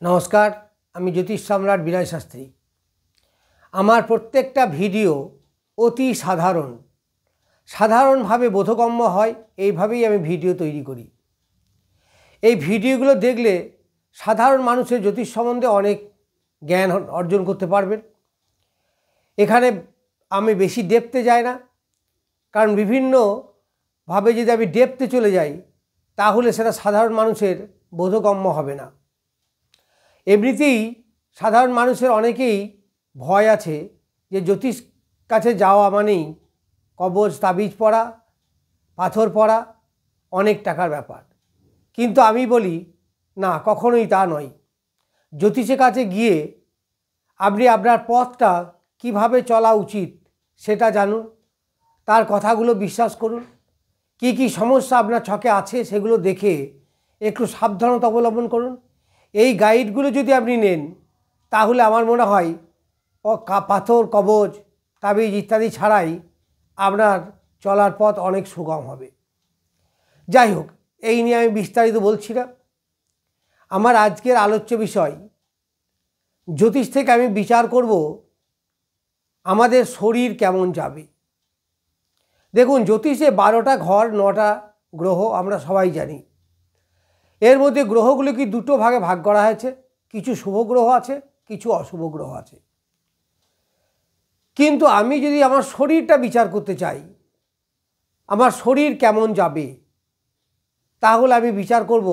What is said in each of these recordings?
नमस्कार আমি জ্যোতিষ সম্রাট বিনয় শাস্ত্রী। আমার প্রত্যেকটা ভিডিও অতি সাধারণভাবে বোধগম্য হয়, এইভাবেই আমি ভিডিও তৈরি করি। এই ভিডিওগুলো দেখলে সাধারণ মানুষের জ্যোতিষ সম্বন্ধে অনেক জ্ঞান অর্জন করতে পারবেন। এখানে আমি বেশি ডেপথে যাই না, কারণ বিভিন্নভাবে যদি আমি ডেপথে চলে যাই তাহলে সেটা সাধারণ মানুষের বোধগম্য হবে না। এমনিতেই সাধারণ মানুষের অনেকেই ভয় আছে যে জ্যোতিষ কাছে যাওয়া মানেই কবচ তাবিজ পড়া, পাথর পড়া, অনেক টাকার ব্যাপার। কিন্তু আমি বলি না, কখনোই তা নয়। জ্যোতিষের কাছে গিয়ে আপনি আপনার পথটা কিভাবে চলা উচিত সেটা জানুন, তার কথাগুলো বিশ্বাস করুন, কি কি সমস্যা আপনার ছকে আছে সেগুলো দেখে একটু সাবধানতা অবলম্বন করুন। এই গাইডগুলো যদি আপনি নেন তাহলে আমার মনে হয় পাথর, কবচ, তাবিজ ইত্যাদি ছাড়াই আপনার চলার পথ অনেক সুগম হবে। যাই হোক, এই নিয়ে আমি বিস্তারিত বলছি না। আমার আজকের আলোচ্য বিষয়, জ্যোতিষ থেকে আমি বিচার করব আমাদের শরীর কেমন যাবে। দেখুন, জ্যোতিষে 12টা ঘর, 9টা গ্রহ আমরা সবাই জানি। এর মধ্যে গ্রহগুলোকে দুটো ভাগে ভাগ করা হয়েছে, কিছু শুভ গ্রহ আছে, কিছু অশুভ গ্রহ আছে। কিন্তু আমি যদি আমার শরীরটা বিচার করতে চাই, আমার শরীর কেমন যাবে, তাহলে আমি বিচার করব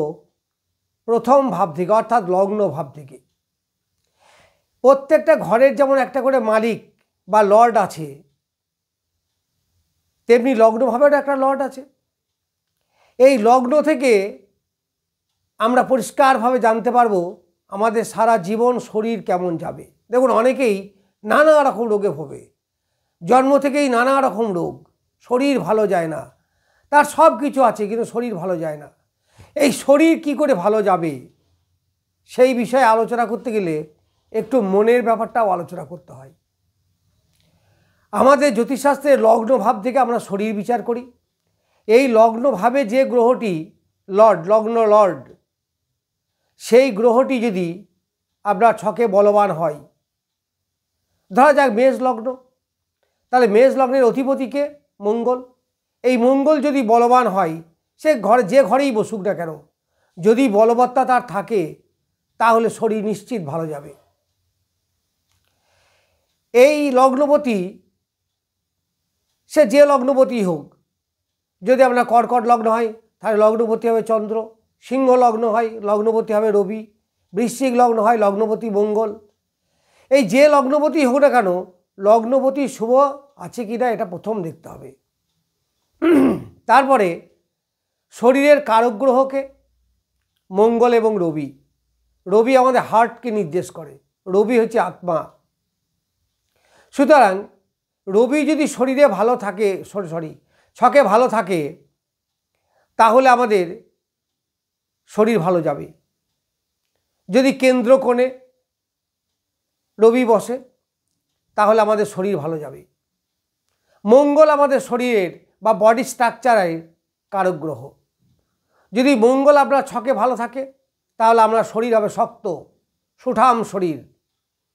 প্রথম ভাব থেকে, অর্থাৎ লগ্ন ভাব থেকে। প্রত্যেকটা ঘরের যেমন একটা করে মালিক বা লর্ড আছে, তেমনি লগ্ন ভাবেরও একটা লর্ড আছে। এই লগ্ন থেকে আমরা পরিষ্কারভাবে জানতে পারবো আমাদের সারা জীবন শরীর কেমন যাবে। দেখুন, অনেকেই নানা রকম রোগে ভোগে, জন্ম থেকেই নানা রকম রোগ, শরীর ভালো যায় না, তার সব কিছু আছে কিন্তু শরীর ভালো যায় না। এই শরীর কি করে ভালো যাবে সেই বিষয়ে আলোচনা করতে গেলে একটু মনের ব্যাপারটাও আলোচনা করতে হয়। আমাদের জ্যোতিষশাস্ত্রের লগ্ন ভাব থেকে আমরা শরীর বিচার করি। এই লগ্ন ভাবে যে গ্রহটি লগ্ন লর্ড, সেই গ্রহটি যদি আপনার ছকে বলবান হয়, ধরা যাক মেষ লগ্ন, তাহলে মেষ লগ্নের অধিপতিকে মঙ্গল। এই মঙ্গল যদি বলবান হয়, সে ঘরে যে ঘরেই বসুক না কেন, যদি বলবত্তা তার থাকে তাহলে শরীর নিশ্চিত ভালো যাবে। এই লগ্নপতি, সে যে লগ্নপতি হোক, যদি আপনার কর্কট লগ্ন হয় তাহলে লগ্নপতি হবে চন্দ্র, সিংহ লগ্ন হয় লগ্নপতি হবে রবি, বৃশ্চিক লগ্ন হয় লগ্নপতি মঙ্গল। এই যে লগ্নপতি হোক না কেন, লগ্নপতি শুভ আছে কি না এটা প্রথম দেখতে হবে। তারপরে শরীরের কারক গ্রহকে মঙ্গল এবং রবি। রবি আমাদের হার্টকে নির্দেশ করে, রবি হচ্ছে আত্মা। সুতরাং রবি যদি শরীরে ভালো থাকে, ছকে ভালো থাকে, তাহলে আমাদের শরীর ভালো যাবে। যদি কেন্দ্রকোণে রবি বসে তাহলে আমাদের শরীর ভালো যাবে। মঙ্গল আমাদের শরীরের বা বডি স্ট্রাকচারের কারক গ্রহ। যদি মঙ্গল আপনার ছকে ভালো থাকে তাহলে আপনার শরীর হবে শক্ত, সুঠাম শরীর,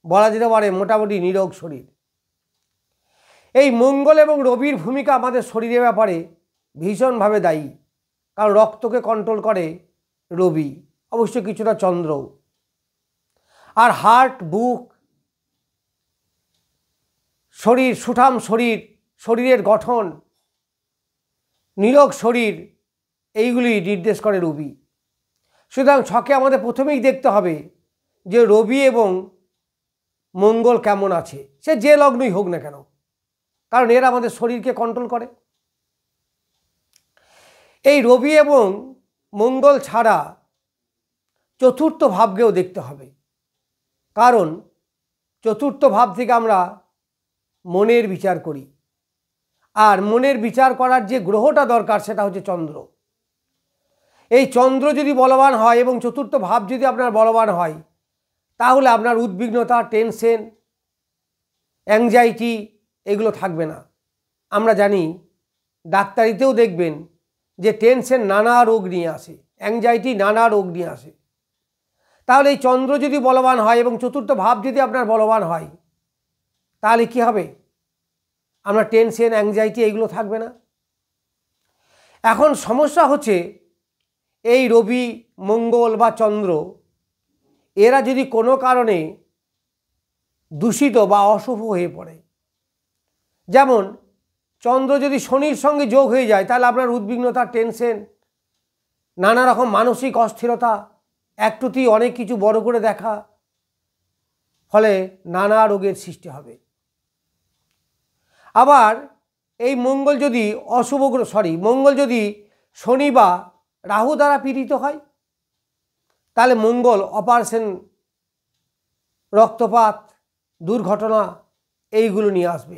বলা যেতে পারে মোটামুটি নিরোগ শরীর। এই মঙ্গল এবং রবির ভূমিকা আমাদের শরীরের ব্যাপারে ভীষণভাবে দায়ী, কারণ রক্তকে কন্ট্রোল করে রবি, অবশ্য কিছুটা চন্দ্রও। আর হার্ট, বুক, শরীর, সুঠাম শরীর, শরীরের গঠন, নিরোগ শরীর, এইগুলি নির্দেশ করে রবি। সুতরাং ছকে আমাদের প্রথমেই দেখতে হবে যে রবি এবং মঙ্গল কেমন আছে, সে যে লগ্নই হোক না কেন, কারণ এরা আমাদের শরীরকে কন্ট্রোল করে। এই রবি এবং মঙ্গল ছাড়া চতুর্থ ভাবকেও দেখতে হবে, কারণ চতুর্থ ভাব থেকে আমরা মনের বিচার করি, আর মনের বিচার করার যে গ্রহটা দরকার সেটা হচ্ছে চন্দ্র। এই চন্দ্র যদি বলবান হয় এবং চতুর্থ ভাব যদি আপনার বলবান হয়, তাহলে আপনার উদ্বিগ্নতা, টেনশন, অ্যাংজাইটি এগুলো থাকবে না। আমরা জানি ডাক্তারিতেও দেখবেন যে টেনশন নানা রোগ নিয়ে আসে, অ্যাংজাইটি নানা রোগ নিয়ে আসে। তাহলে এই চন্দ্র যদি বলবান হয় এবং চতুর্থ ভাব যদি আপনার বলবান হয়, তাহলে কি হবে? আমরা টেনশন, অ্যাংজাইটি এইগুলো থাকবে না। এখন সমস্যা হচ্ছে এই রবি, মঙ্গল বা চন্দ্র এরা যদি কোনো কারণে দূষিত বা অশুভ হয়ে পড়ে, যেমন চন্দ্র যদি শনির সঙ্গে যোগ হয়ে যায়, তাহলে আপনার উদ্বিগ্নতা, টেনশন, নানা রকম মানসিক অস্থিরতা, একটুতেই অনেক কিছু বড় করে দেখা, ফলে নানা রোগের সৃষ্টি হবে। আবার এই মঙ্গল যদি মঙ্গল যদি শনি বা রাহু দ্বারা পীড়িত হয়, তাহলে মঙ্গল অপারেশন, রক্তপাত, দুর্ঘটনা এইগুলো নিয়ে আসবে,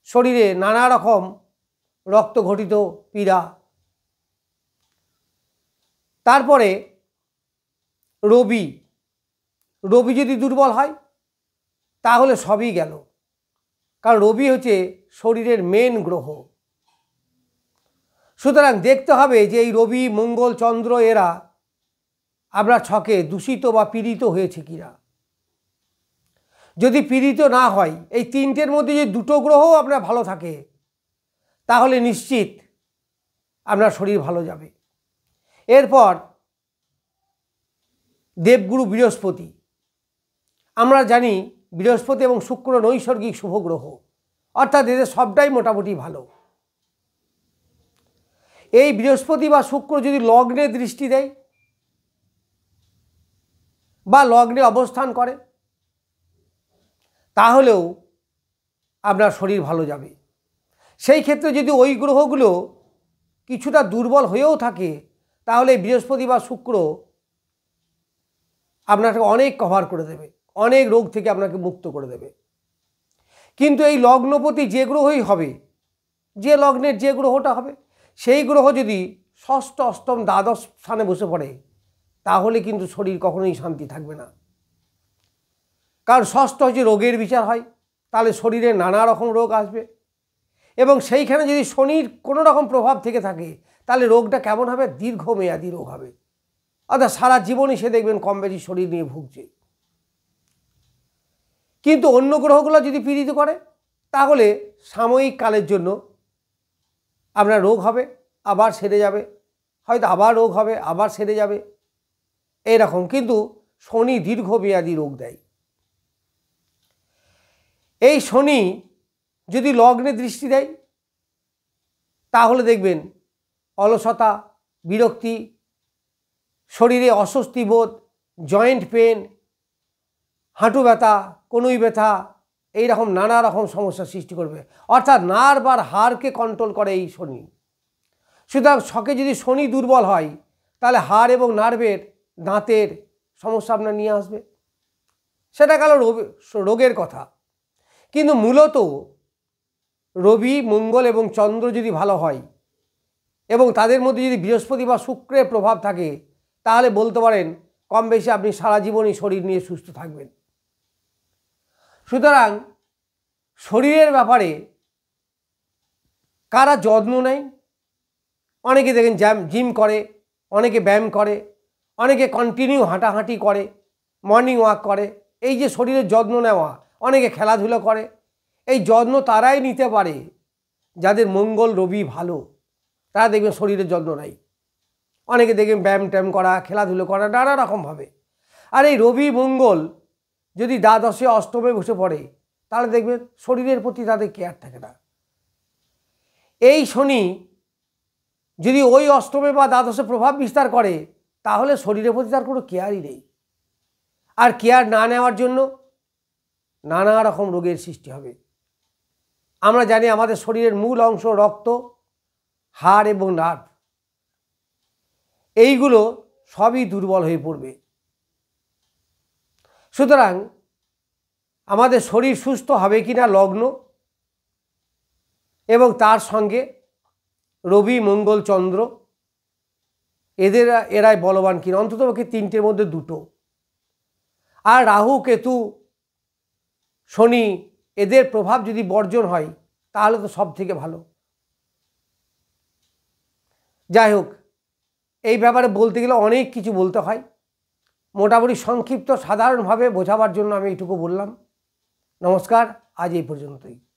শরীরে নানা রকম রক্তঘটিত পীড়া। তারপরে রবি যদি দুর্বল হয়, তাহলে সবই গেল, কারণ রবি হচ্ছে শরীরের মেন গ্রহ। সুতরাং দেখতে হবে যে এই রবি, মঙ্গল, চন্দ্র এরা আপনার ছকে দূষিত বা পীড়িত হয়েছে কিনা। যদি পীড়িত না হয়, এই তিনটের মধ্যে যদি দুটো গ্রহ আপনার ভালো থাকে, তাহলে নিশ্চিত আপনার শরীর ভালো যাবে। এরপর দেবগুরু বৃহস্পতি। আমরা জানি বৃহস্পতি এবং শুক্র নৈসর্গিক শুভ গ্রহ, অর্থাৎ এদের সবটাই মোটামুটি ভালো। এই বৃহস্পতি বা শুক্র যদি লগ্নে দৃষ্টি দেয় বা লগ্নে অবস্থান করে, তাহলেও আপনার শরীর ভালো যাবে। সেই ক্ষেত্রে যদি ওই গ্রহগুলো কিছুটা দুর্বল হয়েও থাকে, তাহলে বৃহস্পতি বা শুক্র আপনাকে অনেক কভার করে দেবে, অনেক রোগ থেকে আপনাকে মুক্ত করে দেবে। কিন্তু এই লগ্নপতি যে গ্রহই হবে, যে লগ্নের যে গ্রহটা হবে, সেই গ্রহ যদি ষষ্ঠ, অষ্টম, দ্বাদশ স্থানে বসে পড়ে, তাহলে কিন্তু শরীর কখনোই শান্তি থাকবে না। কারণ ষষ্ঠ হচ্ছে রোগের বিচার হয়, তাহলে শরীরে নানা রকম রোগ আসবে, এবং সেইখানে যদি শনির কোনো রকম প্রভাব থেকে থাকে, তাহলে রোগটা কেমন হবে? দীর্ঘমেয়াদী রোগ হবে, অর্থাৎ সারা জীবনই সে দেখবেন কম বেশি শরীর নিয়ে ভুগছে। কিন্তু অন্য গ্রহগুলো যদি পীড়িত করে, তাহলে সাময়িক কালের জন্য আপনার রোগ হবে, আবার সেরে যাবে, হয়তো আবার রোগ হবে, আবার সেরে যাবে, এরকম। কিন্তু শনি দীর্ঘমেয়াদী রোগ দেয়। এই শনি যদি লগ্নে দৃষ্টি দেয়, তাহলে দেখবেন অলসতা, বিরক্তি, শরীরে অস্বস্তি বোধ, জয়েন্ট পেন, হাঁটু ব্যথা, কনুই ব্যথা, এইরকম নানা রকম সমস্যার সৃষ্টি করবে। অর্থাৎ নার্ভ আর হাড়কে কন্ট্রোল করে এই শনি। সুতরাং ছকে যদি শনি দুর্বল হয়, তাহলে হাড় এবং নার্ভের, দাঁতের সমস্যা আপনার নিয়ে আসবে। সেটা গেল রোগের কথা। কিন্তু মূলত রবি, মঙ্গল এবং চন্দ্র যদি ভালো হয়, এবং তাদের মধ্যে যদি বৃহস্পতি বা শুক্রের প্রভাব থাকে, তাহলে বলতে পারেন কম বেশি আপনি সারা জীবনই শরীর নিয়ে সুস্থ থাকবেন। সুতরাং শরীরের ব্যাপারে কারা যত্ন নেয়? অনেকে দেখেন জিম করে, অনেকে ব্যায়াম করে, অনেকে কন্টিনিউ হাঁটাহাঁটি করে, মর্নিং ওয়াক করে। এই যে শরীরের যত্ন নেওয়া, অনেকে খেলাধুলো করে। এই যত্ন তারাই নিতে পারে যাদের মঙ্গল, রবি ভালো, তারা দেখবেন শরীরের যত্ন নেয়। অনেকে দেখবেন ব্যায়াম ট্যায়াম করা, খেলাধুলো করা, নানা রকমভাবে। আর এই রবি, মঙ্গল যদি দ্বাদশে, অষ্টমে বসে পড়ে, তাহলে দেখবেন শরীরের প্রতি তাদের কেয়ার থাকে না। এই শনি যদি ওই অষ্টমে বা দ্বাদশে প্রভাব বিস্তার করে, তাহলে শরীরের প্রতি তার কোনো কেয়ারই নেই। আর কেয়ার না নেওয়ার জন্য নানা রকম রোগের সৃষ্টি হবে। আমরা জানি আমাদের শরীরের মূল অংশ রক্ত, হাড় এবং নার্ভ, এইগুলো সবই দুর্বল হয়ে পড়বে। সুতরাং আমাদের শরীর সুস্থ হবে কিনা লগ্ন এবং তার সঙ্গে রবি, মঙ্গল, চন্দ্র এরাই বলবান কিনা, অন্ততপক্ষে তিনটের মধ্যে দুটো। আর রাহু, কেতু, শনি এদের প্রভাব যদি বর্জন হয়, তাহলে তো সব থেকে ভালো। যাই হোক, এই ব্যাপারে বলতে গেলে অনেক কিছু বলতে হয়, মোটামুটি সংক্ষিপ্ত সাধারণভাবে বোঝাবার জন্য আমি এইটুকু বললাম। নমস্কার, আজ এই পর্যন্তই।